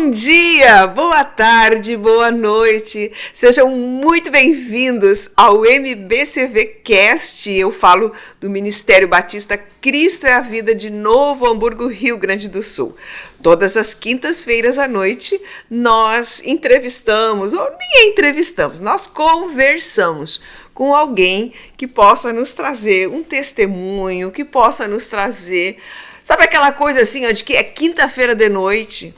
Bom dia, boa tarde, boa noite. Sejam muito bem-vindos ao MBCV Cast. Eu falo do Ministério Batista Cristo é a Vida de Novo Hamburgo, Rio Grande do Sul. Todas as quintas-feiras à noite nós entrevistamos, ou nem entrevistamos, nós conversamos com alguém que possa nos trazer um testemunho, que possa nos trazer, sabe aquela coisa assim, ó, de que é quinta-feira de noite.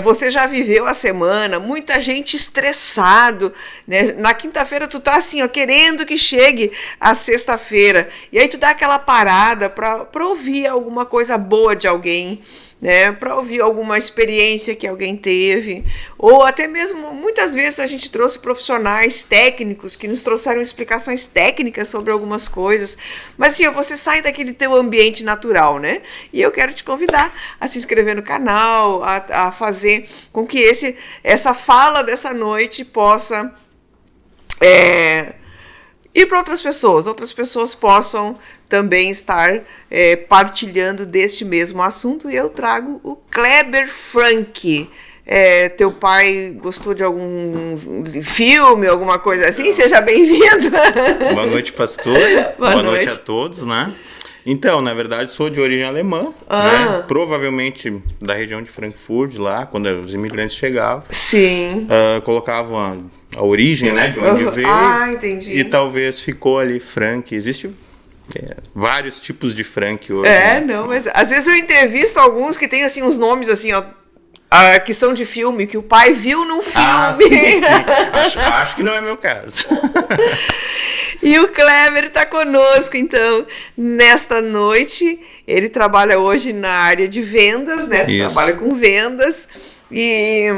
Você já viveu a semana, muita gente estressado, né? Na quinta-feira tu tá assim, ó, querendo que chegue a sexta-feira, e aí tu dá aquela parada para ouvir alguma coisa boa de alguém, né? Para ouvir alguma experiência que alguém teve, ou até mesmo, muitas vezes a gente trouxe profissionais técnicos que nos trouxeram explicações técnicas sobre algumas coisas, mas assim, ó, você sai daquele teu ambiente natural, né? E eu quero te convidar a se inscrever no canal, a fazer com que essa fala dessa noite possa ir para outras pessoas possam também estar partilhando deste mesmo assunto, e eu trago o Kleber Frank. Teu pai gostou de algum filme, alguma coisa assim? Seja bem-vindo. Boa noite, pastor. Boa noite a todos, né? Então, na verdade, sou de origem alemã, né? Provavelmente da região de Frankfurt, lá, quando os imigrantes chegavam. Sim. Colocavam a origem, né, de onde veio. Entendi. E talvez ficou ali Frank. Existem vários tipos de Frank hoje. Não, mas às vezes eu entrevisto alguns que tem assim uns nomes assim, ó, que são de filme, que o pai viu num filme. Sim. Acho que não é meu caso. E o Kleber está conosco, então, nesta noite. Ele trabalha hoje na área de vendas, né? Trabalha com vendas. E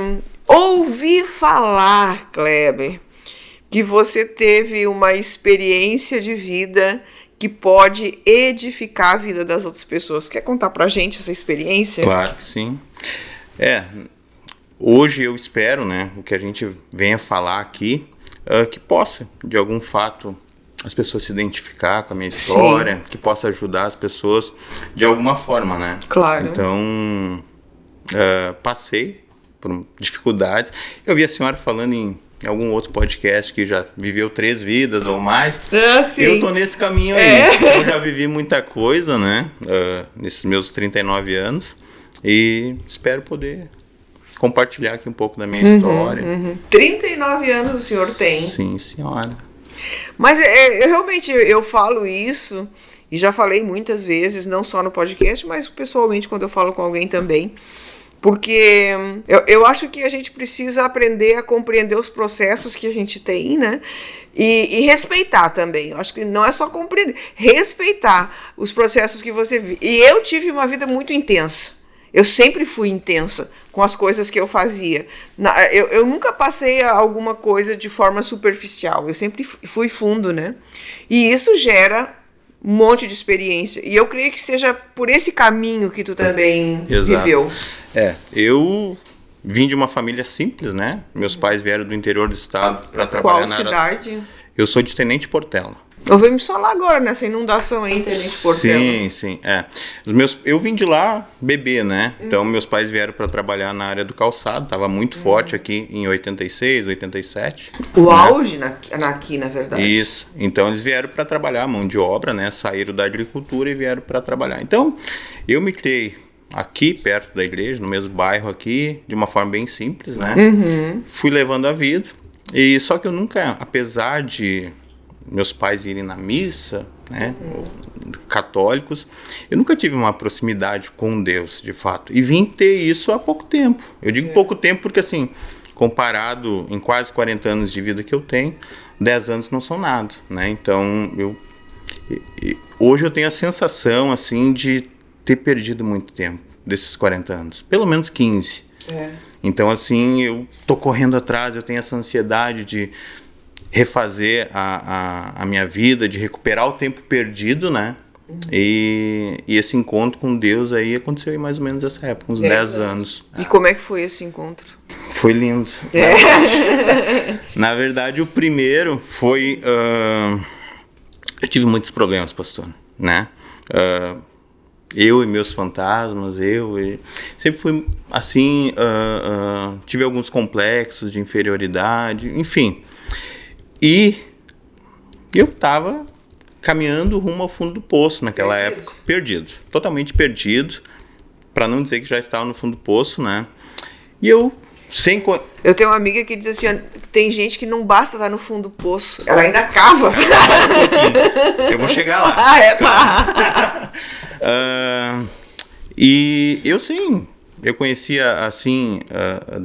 ouvi falar, Kleber, que você teve uma experiência de vida que pode edificar a vida das outras pessoas. Quer contar pra gente essa experiência? Claro que sim. Hoje eu espero, né, o que a gente venha falar aqui, que possa, de algum fato, as pessoas se identificar com a minha história, que possa ajudar as pessoas de alguma forma, né? Claro. Então, passei por dificuldades. Eu vi a senhora falando em algum outro podcast que já viveu 3 vidas ou mais. Sim. Eu tô nesse caminho aí. Eu já vivi muita coisa, né? Nesses meus 39 anos. E espero poder compartilhar aqui um pouco da minha história. 39 anos o senhor tem. Sim, senhora. Mas realmente eu falo isso, e já falei muitas vezes, não só no podcast, mas pessoalmente quando eu falo com alguém também, porque eu acho que a gente precisa aprender a compreender os processos que a gente tem, né? E respeitar também. Eu acho que não é só compreender, respeitar os processos que você vive. E eu tive uma vida muito intensa. Eu sempre fui intensa com as coisas que eu fazia. Eu nunca passei alguma coisa de forma superficial. Eu sempre fui fundo, né? E isso gera um monte de experiência. E eu creio que seja por esse caminho que tu também viveu. Eu vim de uma família simples, né? Meus pais vieram do interior do estado para trabalhar Qual cidade? Eu sou de Tenente Portela. Ouvimos falar agora nessa inundação aí em Tenente Portela. Sim. Eu vim de lá bebê, né? Então, meus pais vieram para trabalhar na área do calçado. Tava muito forte aqui em 86, 87. O auge aqui, na verdade. Isso. Então, eles vieram para trabalhar, mão de obra, né? Saíram da agricultura e vieram para trabalhar. Então, eu me criei aqui, perto da igreja, no mesmo bairro aqui, de uma forma bem simples, né? Fui levando a vida. E só que eu nunca, apesar de meus pais irem na missa, né, católicos, eu nunca tive uma proximidade com Deus, de fato. E vim ter isso há pouco tempo. Eu digo pouco tempo porque, assim, comparado em quase 40 anos de vida que eu tenho, 10 anos não são nada, né? Então, hoje eu tenho a sensação, assim, de ter perdido muito tempo desses 40 anos. Pelo menos 15. Então, assim, eu tô correndo atrás, eu tenho essa ansiedade de refazer a minha vida, de recuperar o tempo perdido, né? E esse encontro com Deus aí aconteceu em mais ou menos essa época, uns 10 anos. E como é que foi esse encontro? Foi lindo. Na verdade, o primeiro foi... eu tive muitos problemas, pastor, né? Eu e meus fantasmas, sempre fui assim, tive alguns complexos de inferioridade, enfim. E eu estava caminhando rumo ao fundo do poço naquela época, perdido, totalmente perdido, para não dizer que já estava no fundo do poço, né? E eu tenho uma amiga que diz assim, tem gente que não basta estar no fundo do poço, ela ainda cava. Eu vou chegar lá. Tá. E eu eu conhecia assim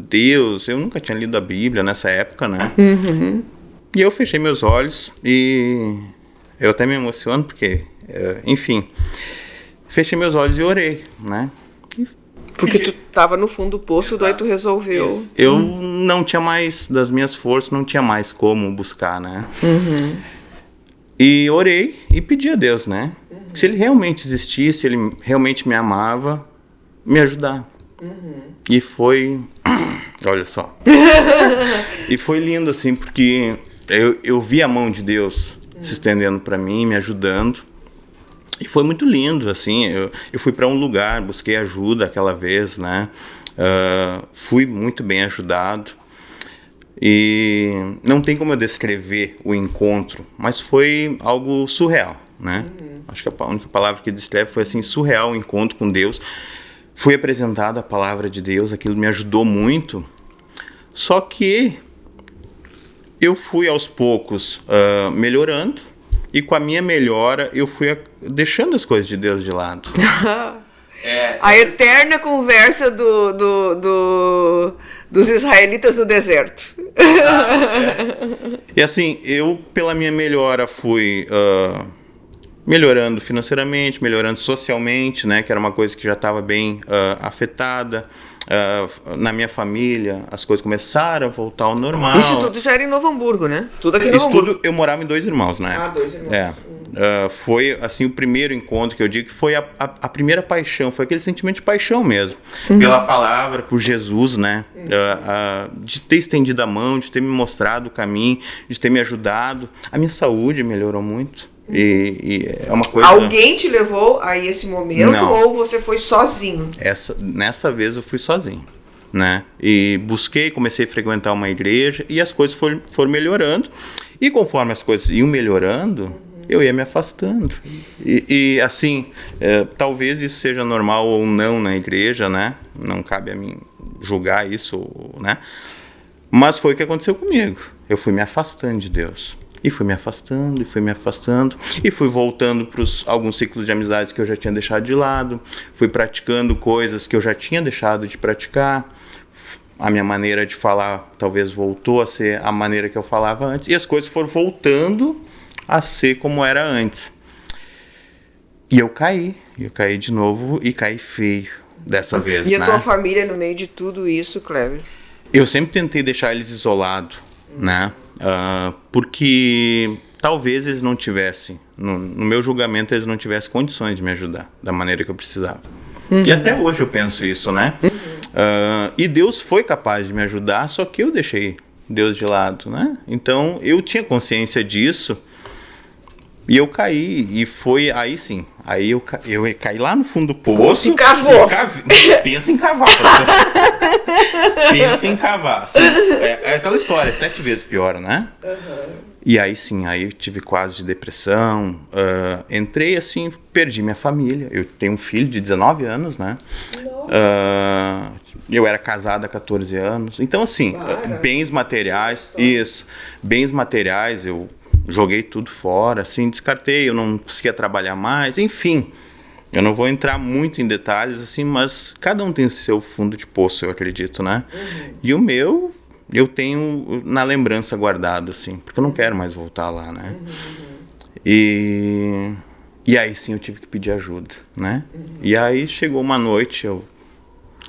Deus, eu nunca tinha lido a Bíblia nessa época, né? Uhum. E eu fechei meus olhos e eu até me emociono porque, enfim, fechei meus olhos e orei, né? Porque tu estava no fundo do poço, daí tu resolveu. Eu não tinha mais, das minhas forças, não tinha mais como buscar, né? Uhum. E orei e pedi a Deus, né? Se ele realmente existisse, se ele realmente me amava, me ajudar. Uhum. E foi... Olha só. E foi lindo, assim, porque eu vi a mão de Deus se estendendo para mim, me ajudando. E foi muito lindo, assim, eu fui para um lugar, busquei ajuda aquela vez, né? Fui muito bem ajudado. E não tem como eu descrever o encontro, mas foi algo surreal, né? Acho que a única palavra que descreve foi assim, surreal o encontro com Deus. Fui apresentado a palavra de Deus, aquilo me ajudou muito. Só que eu fui aos poucos melhorando, e com a minha melhora eu fui deixando as coisas de Deus de lado. A eterna conversa dos israelitas no deserto. E assim, eu pela minha melhora fui melhorando financeiramente, melhorando socialmente, né, que era uma coisa que já estava bem afetada. Na minha família, as coisas começaram a voltar ao normal. Isso tudo já era em Novo Hamburgo, né? Tudo aqui em Novo Hamburgo. Tudo, eu morava em Dois Irmãos, né? Dois Irmãos. Foi assim o primeiro encontro que eu digo que foi a primeira paixão, foi aquele sentimento de paixão mesmo, pela palavra, por Jesus, né? De ter estendido a mão, de ter me mostrado o caminho, de ter me ajudado. A minha saúde melhorou muito. E é uma coisa... Alguém te levou a esse momento? Não. Ou você foi sozinho? Nessa vez eu fui sozinho, né? E comecei a frequentar uma igreja e as coisas foram melhorando. E conforme as coisas iam melhorando, eu ia me afastando. E assim, talvez isso seja normal ou não na igreja, né? Não cabe a mim julgar isso, né? Mas foi o que aconteceu comigo. Eu fui me afastando de Deus. E fui me afastando, e fui voltando para alguns ciclos de amizades que eu já tinha deixado de lado, fui praticando coisas que eu já tinha deixado de praticar, a minha maneira de falar talvez voltou a ser a maneira que eu falava antes, e as coisas foram voltando a ser como era antes. E eu caí de novo, e caí feio dessa vez. E a tua família no meio de tudo isso, Cleber? Eu sempre tentei deixar eles isolados, né? Porque talvez eles não tivessem, no meu julgamento, eles não tivessem condições de me ajudar da maneira que eu precisava. E até hoje eu penso isso, né? E Deus foi capaz de me ajudar, só que eu deixei Deus de lado, né? Então eu tinha consciência disso e eu caí, e foi aí sim. Aí eu caí lá no fundo do poço. E cavou. Pensa em cavar. Pensa em cavar. Assim, é aquela história, 7 vezes pior, né? E aí sim, aí eu tive quase de depressão. Entrei assim, perdi minha família. Eu tenho um filho de 19 anos, né? Eu era casado há 14 anos. Então assim, bens materiais, bens materiais, eu joguei tudo fora, assim, descartei, eu não conseguia trabalhar mais, enfim. Eu não vou entrar muito em detalhes, assim, mas cada um tem o seu fundo de poço, eu acredito, né? E o meu, eu tenho na lembrança guardado, assim, porque eu não quero mais voltar lá, né? E aí sim eu tive que pedir ajuda, né? E aí chegou uma noite, eu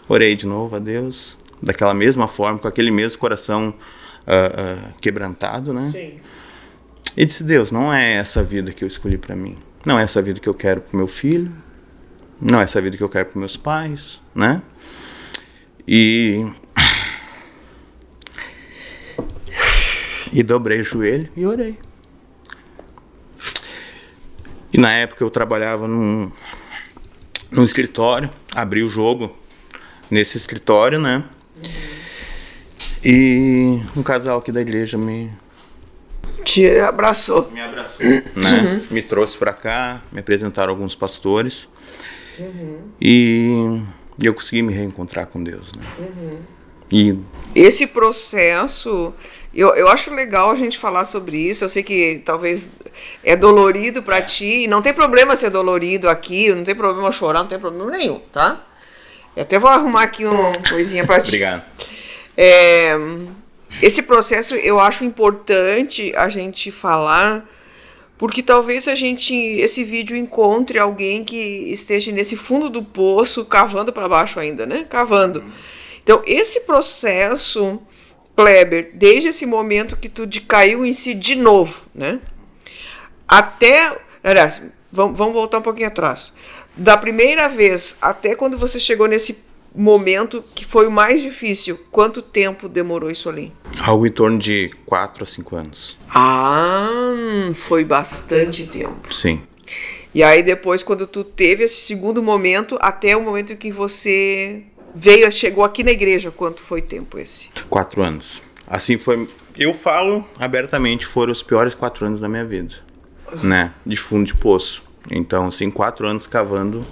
orei de novo a Deus, daquela mesma forma, com aquele mesmo coração quebrantado, né? Sim. E disse, Deus, não é essa vida que eu escolhi para mim. Não é essa vida que eu quero pro meu filho. Não é essa vida que eu quero pros meus pais, né? E dobrei o joelho e orei. E na época eu trabalhava num escritório, abri o jogo nesse escritório, né? E um casal aqui da igreja te abraçou. Me abraçou, né? Me trouxe pra cá, me apresentaram alguns pastores. E eu consegui me reencontrar com Deus, né? E esse processo, eu acho legal a gente falar sobre isso. Eu sei que talvez é dolorido pra ti, e não tem problema ser dolorido aqui, não tem problema chorar, não tem problema nenhum, tá? Eu até vou arrumar aqui uma coisinha pra ti. Obrigado. Esse processo eu acho importante a gente falar, porque talvez esse vídeo encontre alguém que esteja nesse fundo do poço, cavando para baixo ainda, né? Cavando. Então, esse processo, Kleber, desde esse momento que tu caiu em si de novo, né? Aliás, vamos voltar um pouquinho atrás. Da primeira vez até quando você chegou nesse momento que foi o mais difícil, quanto tempo demorou isso ali? Algo em torno de 4 a 5 anos. Foi bastante tempo. Sim. E aí depois, quando tu teve esse segundo momento, até o momento em que você chegou aqui na igreja, quanto foi tempo esse? 4 anos. Assim foi. Eu falo abertamente, foram os piores 4 anos da minha vida, né? De fundo de poço. Então, assim, 4 anos cavando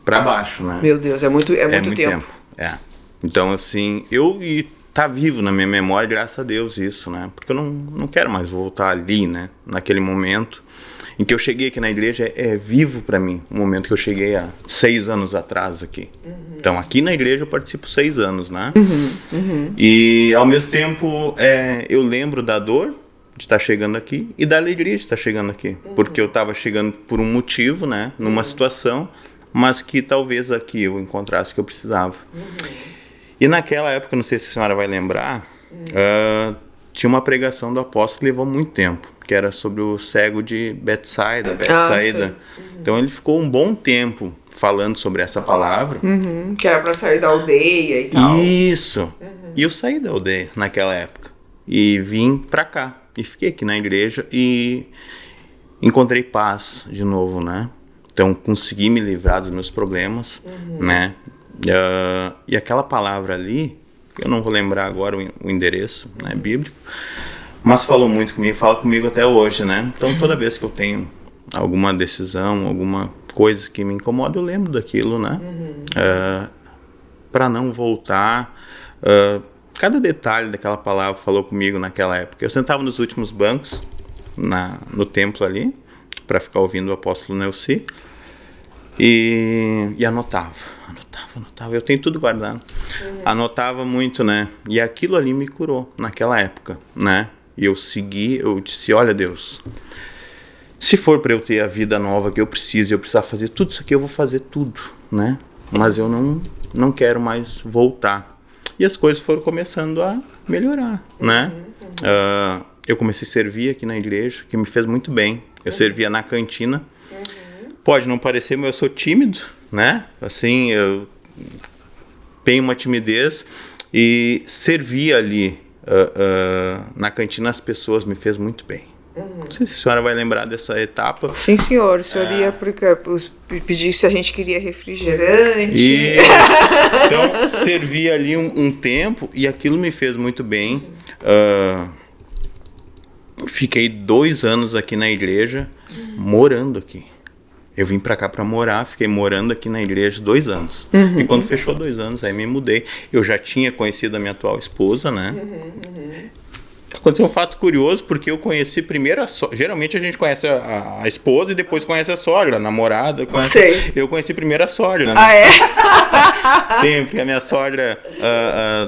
pra baixo, né? Meu Deus, é muito tempo. Então, assim, tá vivo na minha memória, graças a Deus, isso, né? Porque eu não quero mais voltar ali, né? Naquele momento em que eu cheguei aqui na igreja, é vivo pra mim, o momento que eu cheguei há 6 anos atrás aqui. Então, aqui na igreja eu participo 6 anos, né? E, ao mesmo tempo, eu lembro da dor de estar chegando aqui e da alegria de estar chegando aqui. Porque eu estava chegando por um motivo, né? Numa situação, mas que talvez aqui eu encontrasse o que eu precisava. E naquela época, não sei se a senhora vai lembrar, tinha uma pregação do apóstolo que levou muito tempo, que era sobre o cego de Betsaida. Então ele ficou um bom tempo falando sobre essa palavra. Que era para sair da aldeia e tal. Isso. E eu saí da aldeia naquela época e vim para cá. E fiquei aqui na igreja e encontrei paz de novo, né? Então, consegui me livrar dos meus problemas, né? E aquela palavra ali, eu não vou lembrar agora o endereço, né, bíblico, mas falou muito comigo, fala comigo até hoje, né? Então, toda vez que eu tenho alguma decisão, alguma coisa que me incomoda, eu lembro daquilo, né? Para não voltar... cada detalhe daquela palavra falou comigo naquela época. Eu sentava nos últimos bancos, no templo ali, para ficar ouvindo o apóstolo Nelci, e anotava. Eu tenho tudo guardado. Anotava muito, né? E aquilo ali me curou naquela época, né? E eu disse, olha Deus, se for para eu ter a vida nova que eu precisar fazer tudo isso aqui, eu vou fazer tudo, né? Mas eu não quero mais voltar. E as coisas foram começando a melhorar, né? Eu comecei a servir aqui na igreja, que me fez muito bem. Eu servia na cantina. Pode não parecer, mas eu sou tímido, né? Assim, eu tenho uma timidez. E servir ali na cantina as pessoas me fez muito bem. Não sei se a senhora vai lembrar dessa etapa. Sim, senhor. O senhor ia pedir se a gente queria refrigerante. Isso. Então, servi ali um tempo e aquilo me fez muito bem. Fiquei 2 anos aqui na igreja, morando aqui. Eu vim pra cá pra morar, fiquei morando aqui na igreja 2 anos. E quando fechou 2 anos, aí me mudei. Eu já tinha conhecido a minha atual esposa, né? Aconteceu um fato curioso, porque eu conheci primeiro a sogra. Geralmente a gente conhece a esposa e depois conhece a sogra, a namorada. Sei. Eu conheci primeiro a sogra, né? Ah, é? Sempre. A minha sogra,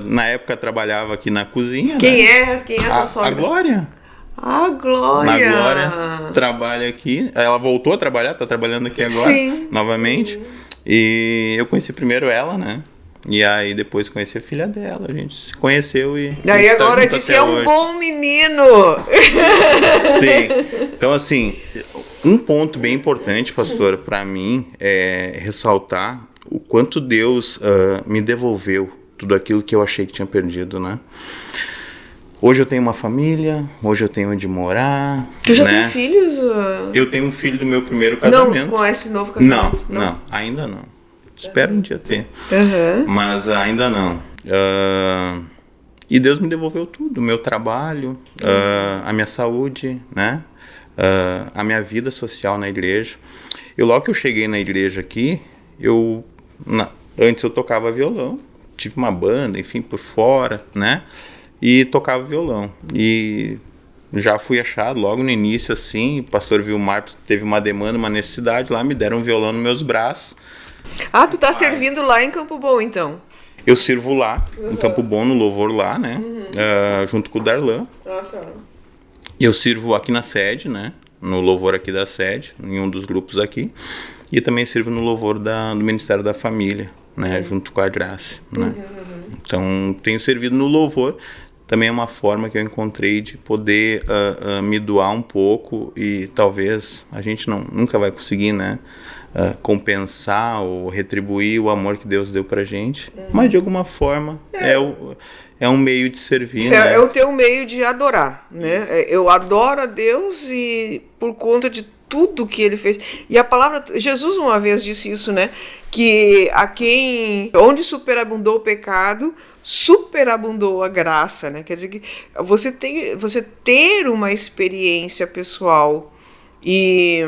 na época, trabalhava aqui na cozinha. Quem né? é a tua sogra? A Glória. A Glória. A Glória trabalha aqui. Ela voltou a trabalhar, tá trabalhando aqui agora. Sim. Novamente. E eu conheci primeiro ela, né? E aí depois conheci a filha dela, a gente se conheceu e... E aí agora disse, é um bom menino! Sim. Então assim, um ponto bem importante, pastora, para mim, é ressaltar o quanto Deus me devolveu tudo aquilo que eu achei que tinha perdido, né? Hoje eu tenho uma família, hoje eu tenho onde morar. Tu já tem filhos? Eu tenho um filho do meu primeiro casamento. Não, com esse novo casamento? Não, ainda não. Espero um dia ter. Mas ainda não. E Deus me devolveu tudo, o meu trabalho, a minha saúde, né? A minha vida social na igreja. Logo que eu cheguei na igreja aqui, antes eu tocava violão, tive uma banda, enfim, por fora, né? E tocava violão. E já fui achado logo no início, assim, o pastor Vilmar teve uma demanda, uma necessidade lá, me deram um violão nos meus braços. Ah, tu tá servindo lá em Campo Bom, então? Eu sirvo lá, em Campo Bom, no louvor lá, né? Junto com o Darlan. Ah, tá. E eu sirvo aqui na sede, né? No louvor aqui da sede, em um dos grupos aqui. E também sirvo no louvor do Ministério da Família, né? Junto com a Graça, né? Então, tenho servido no louvor. Também é uma forma que eu encontrei de poder me doar um pouco e talvez a gente nunca vai conseguir, né? Compensar ou retribuir o amor que Deus deu pra gente, mas de alguma forma é um meio de servir, né? É o teu meio de adorar, né? Eu adoro a Deus e por conta de tudo que ele fez. E a palavra, Jesus uma vez disse isso, né? Que onde superabundou o pecado, superabundou a graça, né? Quer dizer que você ter uma experiência pessoal e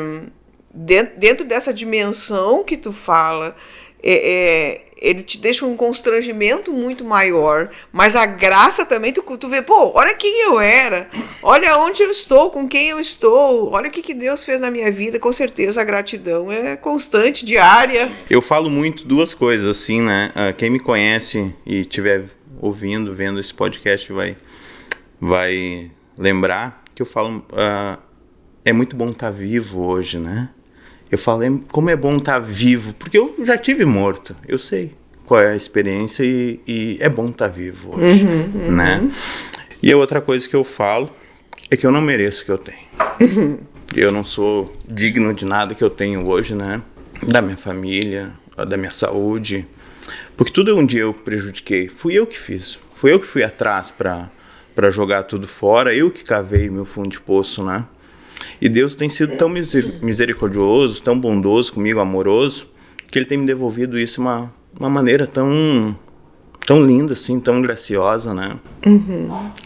dentro dessa dimensão que tu fala, ele te deixa um constrangimento muito maior, mas a graça também, tu vê, pô, olha quem eu era, olha onde eu estou, com quem eu estou, olha o que Deus fez na minha vida. Com certeza a gratidão é constante, diária. Eu falo muito duas coisas, assim, né? Quem me conhece e estiver ouvindo, vendo esse podcast vai lembrar que eu falo, é muito bom estar vivo hoje, né? Eu falo, como é bom estar vivo, porque eu já tive morto, eu sei qual é a experiência e é bom estar vivo hoje, né? E a outra coisa que eu falo é que eu não mereço o que eu tenho. Eu não sou digno de nada que eu tenho hoje, né? Da minha família, da minha saúde, porque tudo um dia eu prejudiquei, fui eu que fiz, fui eu que fui atrás para jogar tudo fora, eu que cavei meu fundo de poço, né? E Deus tem sido tão misericordioso, tão bondoso comigo, amoroso, que Ele tem me devolvido isso de uma maneira tão linda, assim, tão graciosa, né?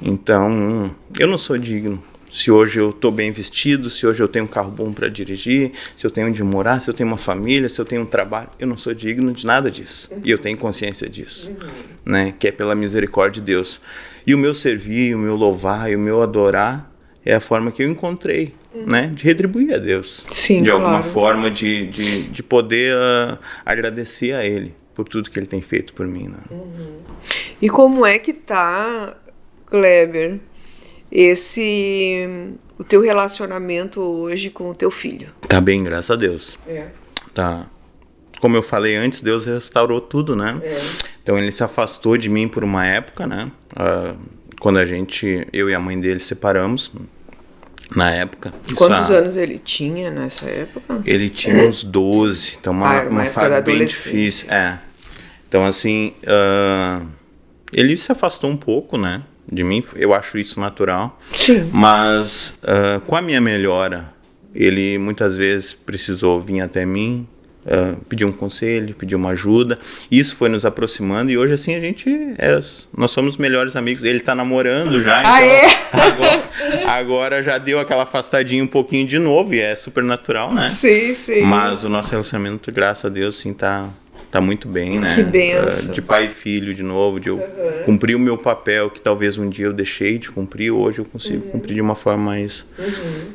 Então, eu não sou digno. Se hoje eu estou bem vestido, se hoje eu tenho um carro bom para dirigir, se eu tenho onde morar, se eu tenho uma família, se eu tenho um trabalho, eu não sou digno de nada disso. E eu tenho consciência disso, né? Que é pela misericórdia de Deus. E o meu servir, o meu louvar e o meu adorar é a forma que eu encontrei, né, de retribuir a Deus. Sim, de alguma claro. forma de poder agradecer a Ele por tudo que Ele tem feito por mim, né? E como é que tá, Kleber, o teu relacionamento hoje com o teu filho? Tá bem, graças a Deus. Tá. Como eu falei antes, Deus restaurou tudo, né? Então Ele se afastou de mim por uma época, né? Quando eu e a mãe dele separamos, na época. Quantos anos ele tinha nessa época? Ele tinha uns 12, então uma fase bem difícil. Então, assim, ele se afastou um pouco, né, de mim, eu acho isso natural. Sim. Mas com a minha melhora, ele muitas vezes precisou vir até mim, pedir um conselho, pedir uma ajuda. Isso foi nos aproximando e hoje assim nós somos melhores amigos. Ele tá namorando já, então agora já deu aquela afastadinha um pouquinho de novo e é super natural, né? Sim, sim. Mas o nosso relacionamento, graças a Deus, assim, tá muito bem, né? Que benção. De pai e filho de novo, de eu cumprir o meu papel que talvez um dia eu deixei de cumprir, hoje eu consigo cumprir de uma forma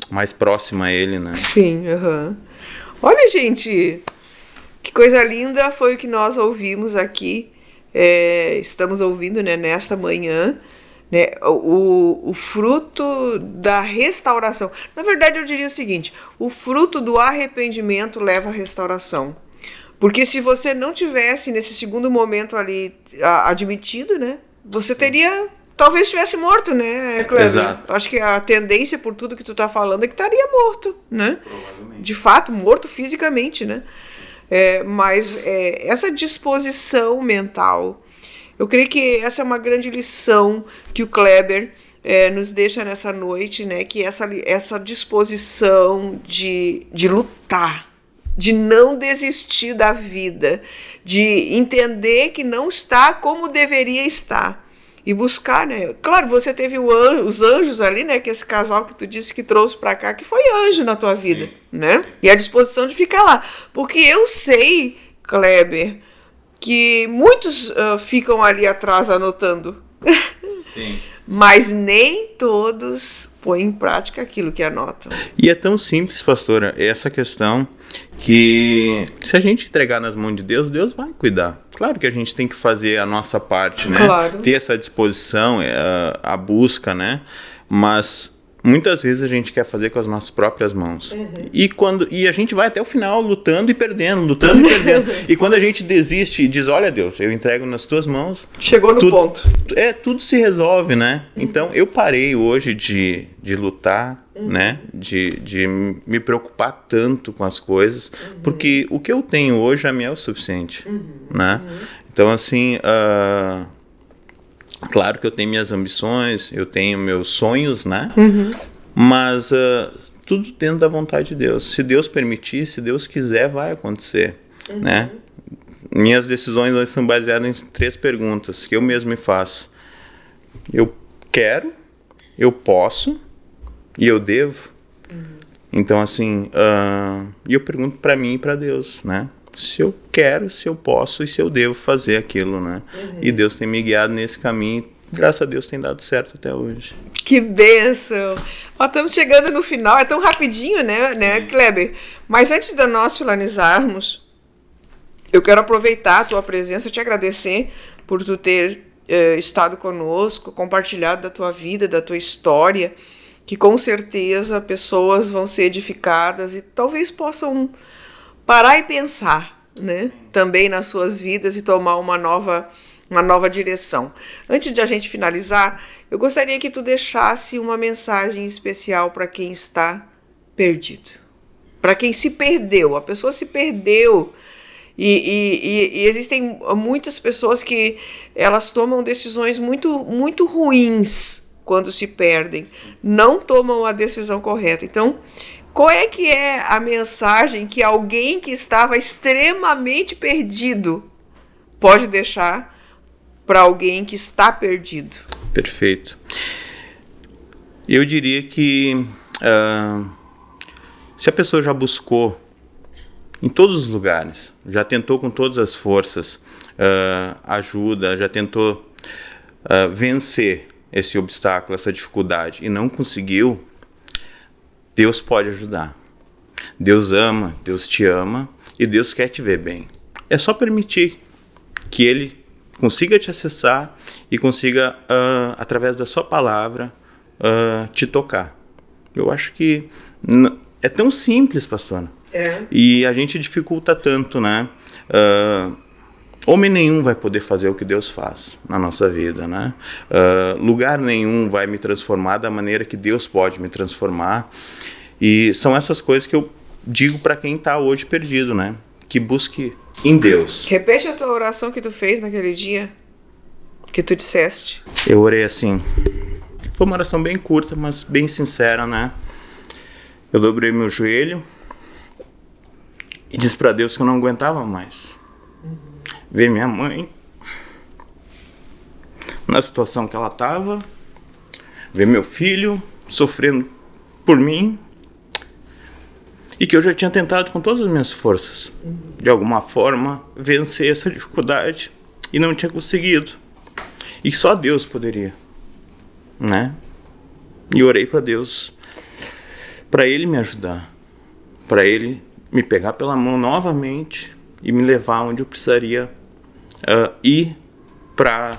mais próxima a ele, né? Sim, Olha, gente, que coisa linda foi o que nós ouvimos aqui, estamos ouvindo, né, nesta manhã, né, o fruto da restauração. Na verdade, eu diria o seguinte, o fruto do arrependimento leva à restauração. Porque se você não tivesse, nesse segundo momento ali, admitido, né, você talvez estivesse morto, né, Cleber? Exato. Acho que a tendência, por tudo que tu tá falando, é que estaria morto, né? Provavelmente. De fato, morto fisicamente, né? Mas essa disposição mental, eu creio que essa é uma grande lição que o Kleber nos deixa nessa noite, né? Que essa disposição de lutar, de não desistir da vida, de entender que não está como deveria estar e buscar, né? Claro, você teve os anjos ali, né? Que esse casal que tu disse que trouxe para cá, que foi anjo na tua vida, sim, né? E a disposição de ficar lá. Porque eu sei, Kleber, que muitos ficam ali atrás anotando. Sim. Mas nem todos põem em prática aquilo que anotam. E é tão simples, pastora, essa questão que se a gente entregar nas mãos de Deus, Deus vai cuidar. Claro que a gente tem que fazer a nossa parte, né? Claro. Ter essa disposição, a busca, né? Mas muitas vezes a gente quer fazer com as nossas próprias mãos. E a gente vai até o final lutando e perdendo. E quando a gente desiste e diz, olha Deus, eu entrego nas tuas mãos. Chegou no ponto. Tudo se resolve, né? Então eu parei hoje de lutar, né? De me preocupar tanto com as coisas, porque o que eu tenho hoje a mim é o suficiente, né? Então assim, claro que eu tenho minhas ambições, eu tenho meus sonhos, né? Mas tudo dentro da vontade de Deus. Se Deus permitir, se Deus quiser, vai acontecer, né? Minhas decisões são baseadas em 3 perguntas que eu mesmo me faço. Eu quero, eu posso e eu devo. Então assim, e eu pergunto para mim e para Deus, né? Se eu quero, se eu posso e se eu devo fazer aquilo, né? E Deus tem me guiado nesse caminho. Graças a Deus tem dado certo até hoje. Que bênção! Estamos chegando no final, é tão rapidinho, né, Kleber? Mas antes de nós finalizarmos, eu quero aproveitar a tua presença e te agradecer por tu ter estado conosco, compartilhado da tua vida, da tua história, que com certeza pessoas vão ser edificadas e talvez possam parar e pensar, né, também nas suas vidas e tomar uma nova direção. Antes de a gente finalizar, eu gostaria que tu deixasse uma mensagem especial para quem está perdido, para quem se perdeu. A pessoa se perdeu e existem muitas pessoas que elas tomam decisões muito, muito ruins quando se perdem, não tomam a decisão correta. Então, qual é que é a mensagem que alguém que estava extremamente perdido pode deixar para alguém que está perdido? Perfeito. Eu diria que se a pessoa já buscou em todos os lugares, já tentou com todas as forças ajuda, já tentou vencer esse obstáculo, essa dificuldade e não conseguiu, Deus pode ajudar. Deus ama, Deus te ama e Deus quer te ver bem. É só permitir que Ele consiga te acessar e consiga, através da sua palavra, te tocar. Eu acho que é tão simples, pastora. E a gente dificulta tanto, né? Homem nenhum vai poder fazer o que Deus faz na nossa vida, né? Lugar nenhum vai me transformar da maneira que Deus pode me transformar. E são essas coisas que eu digo para quem está hoje perdido, né? Que busque em Deus. Repete a tua oração que tu fez naquele dia, que tu disseste. Eu orei assim. Foi uma oração bem curta, mas bem sincera, né? Eu dobrei meu joelho e disse para Deus que eu não aguentava mais ver minha mãe na situação que ela estava, ver meu filho sofrendo por mim, e que eu já tinha tentado com todas as minhas forças, de alguma forma, vencer essa dificuldade e não tinha conseguido. E só Deus poderia, né? E orei para Deus, para Ele me ajudar, para Ele me pegar pela mão novamente e me levar onde eu precisaria ir para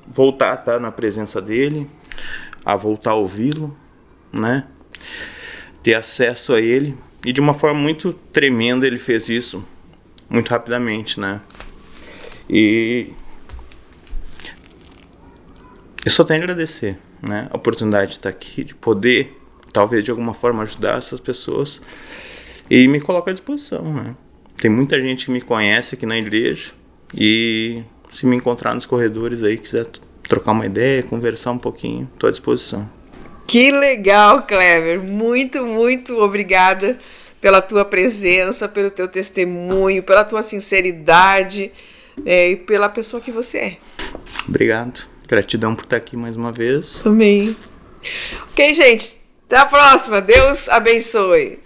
voltar a estar na presença dEle, a voltar a ouvi-lo, né? Ter acesso a Ele. E de uma forma muito tremenda Ele fez isso, muito rapidamente, né? E eu só tenho a agradecer, né? A oportunidade de estar aqui, de poder, talvez de alguma forma, ajudar essas pessoas. E me coloco à disposição, né? Tem muita gente que me conhece aqui na igreja e se me encontrar nos corredores aí, quiser trocar uma ideia, conversar um pouquinho, estou à disposição. Que legal, Kleber. Muito, muito obrigada pela tua presença, pelo teu testemunho, pela tua sinceridade e pela pessoa que você é. Obrigado. Gratidão por estar aqui mais uma vez. Amém. Ok, gente. Até a próxima. Deus abençoe.